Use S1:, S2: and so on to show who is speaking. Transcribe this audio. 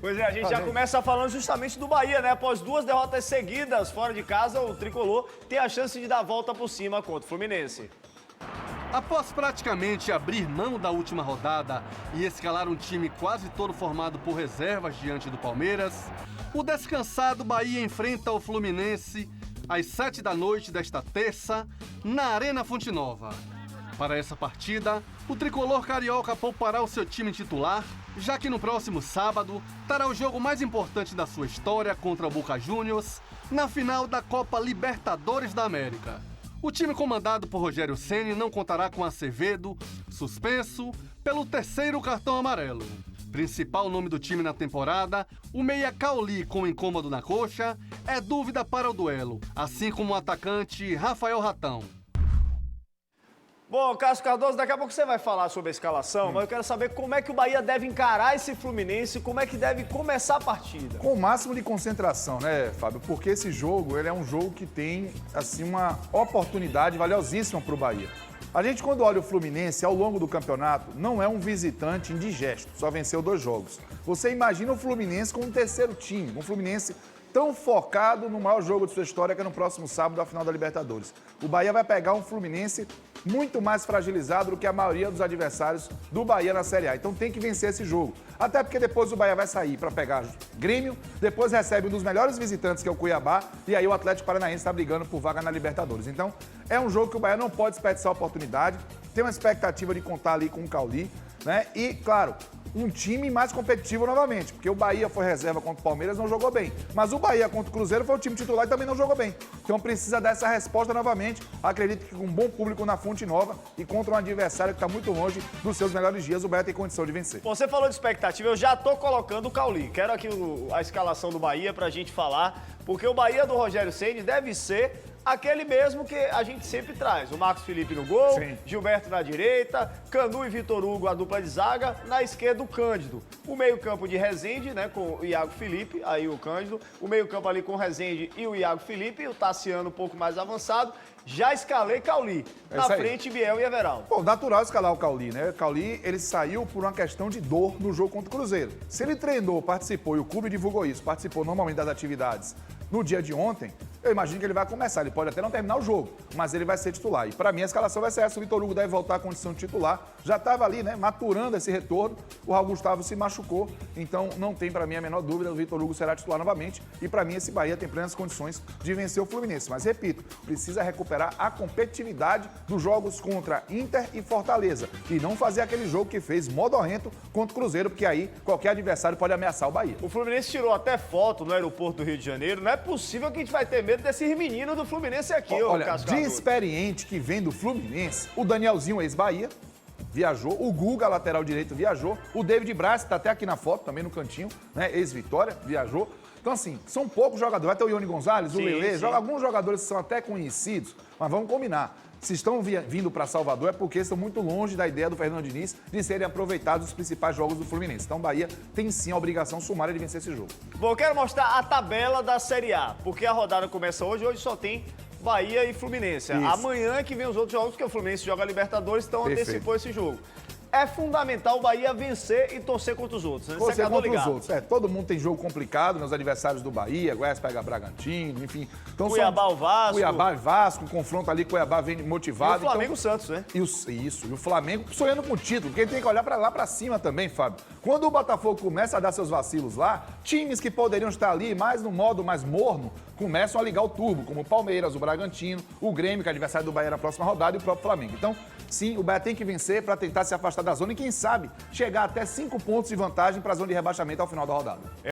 S1: Pois é, a gente já começa falando justamente do Bahia, né? Após 2 derrotas seguidas fora de casa, o Tricolor tem a chance de dar a volta por cima contra o Fluminense.
S2: Após praticamente abrir mão da última rodada e escalar um time quase todo formado por reservas diante do Palmeiras, o descansado Bahia enfrenta o Fluminense às 7 da noite desta terça, na Arena Fonte Nova. Para essa partida, o tricolor carioca poupará o seu time titular, já que no próximo sábado terá o jogo mais importante da sua história contra o Boca Juniors, na final da Copa Libertadores da América. O time comandado por Rogério Ceni não contará com Acevedo, suspenso pelo 3º cartão amarelo. Principal nome do time na temporada, o meia Cauli com incômodo na coxa, é dúvida para o duelo, assim como o atacante Rafael Ratão.
S1: Bom, Cássio Cardoso, daqui a pouco você vai falar sobre a escalação, mas eu quero saber como é que o Bahia deve encarar esse Fluminense, como é que deve começar a partida.
S3: Com o máximo de concentração, né, Fábio? Porque esse jogo, ele é um jogo que tem, assim, uma oportunidade valiosíssima para o Bahia. A gente, quando olha o Fluminense, ao longo do campeonato, não é um visitante indigesto, só venceu 2 jogos. Você imagina o Fluminense com um terceiro time, um Fluminense tão focado no maior jogo de sua história, que é no próximo sábado, a final da Libertadores. O Bahia vai pegar um Fluminense muito mais fragilizado do que a maioria dos adversários do Bahia na Série A. Então tem que vencer esse jogo. Até porque depois o Bahia vai sair para pegar Grêmio, depois recebe um dos melhores visitantes, que é o Cuiabá, e aí o Atlético Paranaense está brigando por vaga na Libertadores. Então é um jogo que o Bahia não pode desperdiçar a oportunidade, tem uma expectativa de contar ali com o Cauli, né? E, claro, um time mais competitivo novamente, porque o Bahia foi reserva contra o Palmeiras, não jogou bem. Mas o Bahia contra o Cruzeiro foi o time titular e também não jogou bem. Então precisa dar essa resposta novamente. Acredito que com um bom público na Fonte Nova e contra um adversário que está muito longe dos seus melhores dias, o Bahia tem condição de vencer.
S1: Você falou de expectativa, eu já tô colocando o Cauli. Quero aqui a escalação do Bahia pra gente falar, porque o Bahia do Rogério Ceni deve ser aquele mesmo que a gente sempre traz. O Marcos Felipe no gol,
S3: Sim.
S1: Gilberto na direita, Canu e Vitor Hugo, a dupla de zaga, na esquerda o Cândido. O meio-campo de Rezende, né, com o Iago Felipe, aí o Cândido. O meio-campo ali com o Rezende e o Iago Felipe, o Tassiano um pouco mais avançado. Já escalei Cauli. Na frente, Biel e Everaldo.
S3: Pô, natural escalar o Cauli, né? O Cauli, ele saiu por uma questão de dor no jogo contra o Cruzeiro. Se ele treinou, participou, e o clube divulgou isso, participou normalmente das atividades no dia de ontem, eu imagino que ele vai começar. Ele pode até não terminar o jogo, mas ele vai ser titular. E para mim a escalação vai ser essa. O Vitor Hugo deve voltar à condição de titular. Já estava ali, né, maturando esse retorno. O Raul Gustavo se machucou, então não tem para mim a menor dúvida, o Vitor Hugo será titular novamente. E para mim esse Bahia tem plenas condições de vencer o Fluminense. Mas repito, precisa recuperar a competitividade dos jogos contra Inter e Fortaleza. E não fazer aquele jogo que fez modorrento contra o Cruzeiro, porque aí qualquer adversário pode ameaçar o Bahia.
S1: O Fluminense tirou até foto no aeroporto do Rio de Janeiro. Não é possível que a gente vai ter medo desses meninos do Fluminense aqui,
S3: Olha,
S1: Cássio
S3: de
S1: Cardoso.
S3: experiente que vem do Fluminense, o Danielzinho, ex-Bahia, viajou. O Guga, lateral direito, viajou. O David Braz, está até aqui na foto, também no cantinho, né? Ex-Vitória, viajou. Então, assim, são poucos jogadores. Vai ter o Ione Gonzalez, o Lelê, alguns jogadores que são até conhecidos, mas vamos combinar. Se estão vindo para Salvador é porque estão muito longe da ideia do Fernando Diniz de serem aproveitados os principais jogos do Fluminense. Então, o Bahia tem sim a obrigação sumária de vencer esse jogo.
S1: Bom, eu quero mostrar a tabela da Série A, porque a rodada começa hoje. Hoje só tem Bahia e Fluminense.
S3: Isso.
S1: Amanhã é que vem os outros jogos, porque o Fluminense joga a Libertadores, então
S3: Perfeito.
S1: antecipou esse jogo. É fundamental o Bahia vencer e torcer contra os outros, né?
S3: Você
S1: acabou
S3: contra os
S1: ligado.
S3: outros. Todo mundo tem jogo complicado nos adversários do Bahia. Goiás pega Bragantino, enfim. Então,
S1: Cuiabá, o Vasco.
S3: Cuiabá e Vasco, confronto ali, Cuiabá vem
S1: E
S3: motivado.
S1: o Flamengo
S3: então,
S1: Santos, né?
S3: E o Flamengo sonhando com o título, porque ele tem que olhar para lá para cima também, Fábio. Quando o Botafogo começa a dar seus vacilos lá, times que poderiam estar ali mais no modo mais morno, começam a ligar o turbo, como o Palmeiras, o Bragantino, o Grêmio, que é adversário do Bahia na próxima rodada, e o próprio Flamengo. Então, sim, o Bahia tem que vencer para tentar se afastar da zona e, quem sabe, chegar até 5 pontos de vantagem para a zona de rebaixamento ao final da rodada.